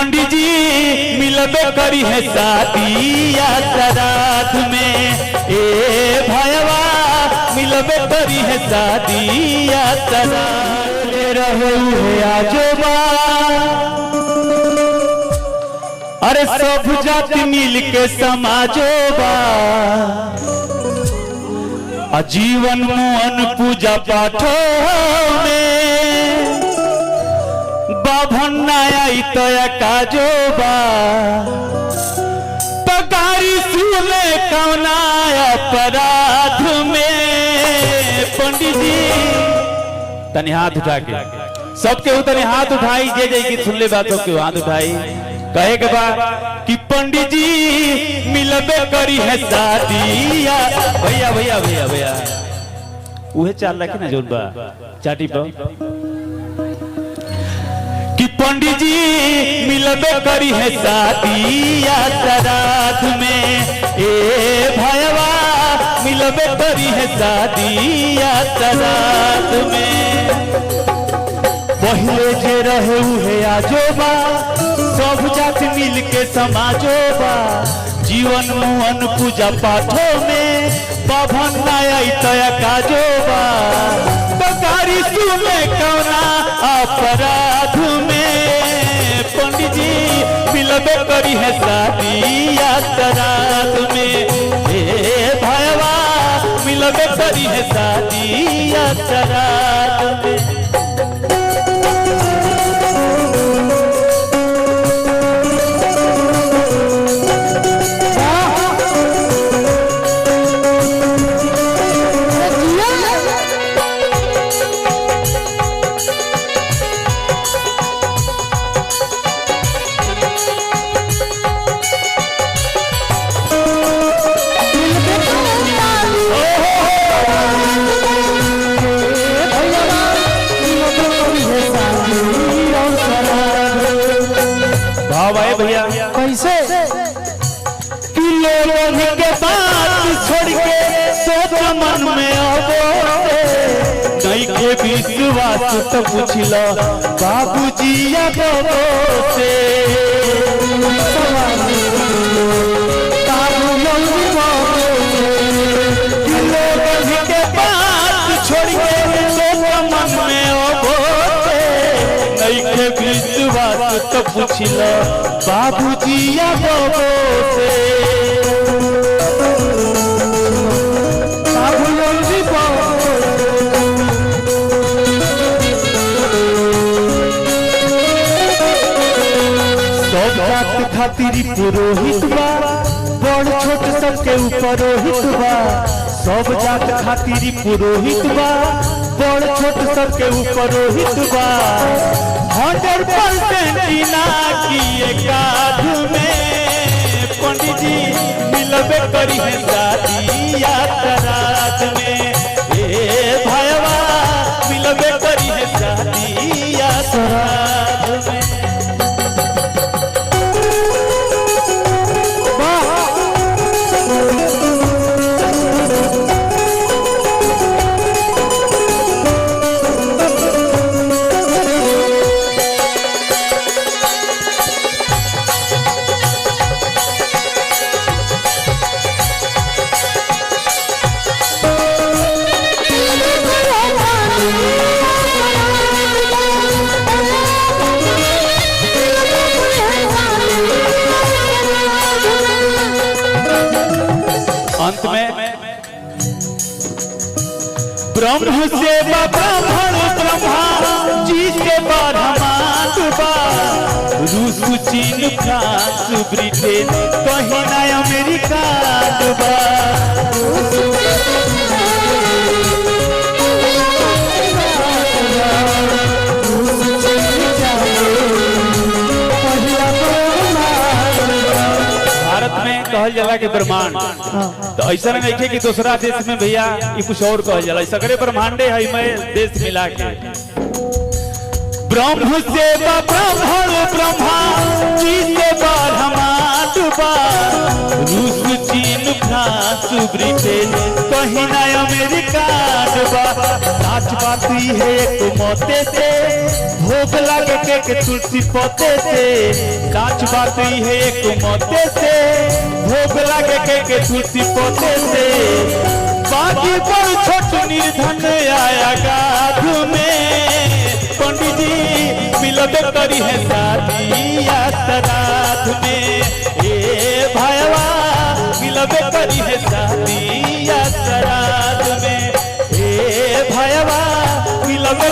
पंडित जी मिलबे करी है शादी या श्राद्ध में, ए भैया मिलबे करी है शादी या श्राद्ध रहे आजोबा। अरे सब जाति मिल के समाजोबा, जीवन मोहन पूजा पाठों में बाभन आई तो काजोबा। पगारी सुने कौना अपराध में। पंडित जी तनी हाथ उठा के सबके तनी हाथ उठाई, जे जे की सुन ले बातों के हाथ उठाई। कहे के बाद कि पंडित जी मिलबे करी है शादी या भैया भैया भैया भैया उहे चाल रखी ना जोन बा चाटी पर कि पंडित जी मिलबे करी है शादी या श्राद्ध में, ए भैया मिलबे करी है शादी या श्राद्ध में। पहले जे रहे उहे आजोबा, सब जाति मिल के समाजोबा। जीवन मोहन पूजा पाठों में बाभन आई तया काजोबा। पगारी सुने कौना अपराध में। पंडित जी मिलबे करी है शादी या श्राद्ध में, ए भैया मिलबे करी है शादी या श्राद्ध में। भैया कैसे कि लोगों के बात छोड़ के सोच मन में आवो, नहीं के विश्वास तो पूछ लो बाबूजी या बाबू से। कि लोगों के बात छोड़ के सोच मन में आवो, नहीं के विश्वास तो पूछ लो बाबूजी या बाबू से। सब जात खातिर पुरोहित बा, बड़ छोट सबके ऊपर रोहित बा। सब जात खातिर पुरोहित बा, बड़ छोट सबके ऊपर रोहित बा। 100% ना किए काध में। पंडित जी मिलबे करी है शादी या श्राद्ध में, ए भैया मिलबे करी है शादी या श्राद्ध में। अंत में ब्रह्म से ब्राह्मण ब्रह्मा जी से ब्रह्मांड बा। रूस चीन फ्रांस ब्रिटेन कहीं ना अमेरिका बा। कहल जाला के ब्रह्मांड तो ऐसा नहीं है कि दूसरा देश में भैया ये कुछ और कहल जाला। सगरे ब्रह्मांडे है मैं देश मिला के। ब्रह्म से ब्राह्मण ब्रह्मा जी से ब्रह्मांड बा। रूस चीन फ्रांस ब्रिटेन कहीं ना अमेरिका बा। साच बात है एक मोते से भोग लगे के तुलसी पोते से। साच बात है एक मोते से भोग लागे के तुलसी पोते से बाकी पर छोट निर्धन आया गाध में पंडित जी मिलब करी है शादी या श्राद्ध में ए भाईवा मिलब करी है शादी या श्राद्ध में ए भाईवा मिलब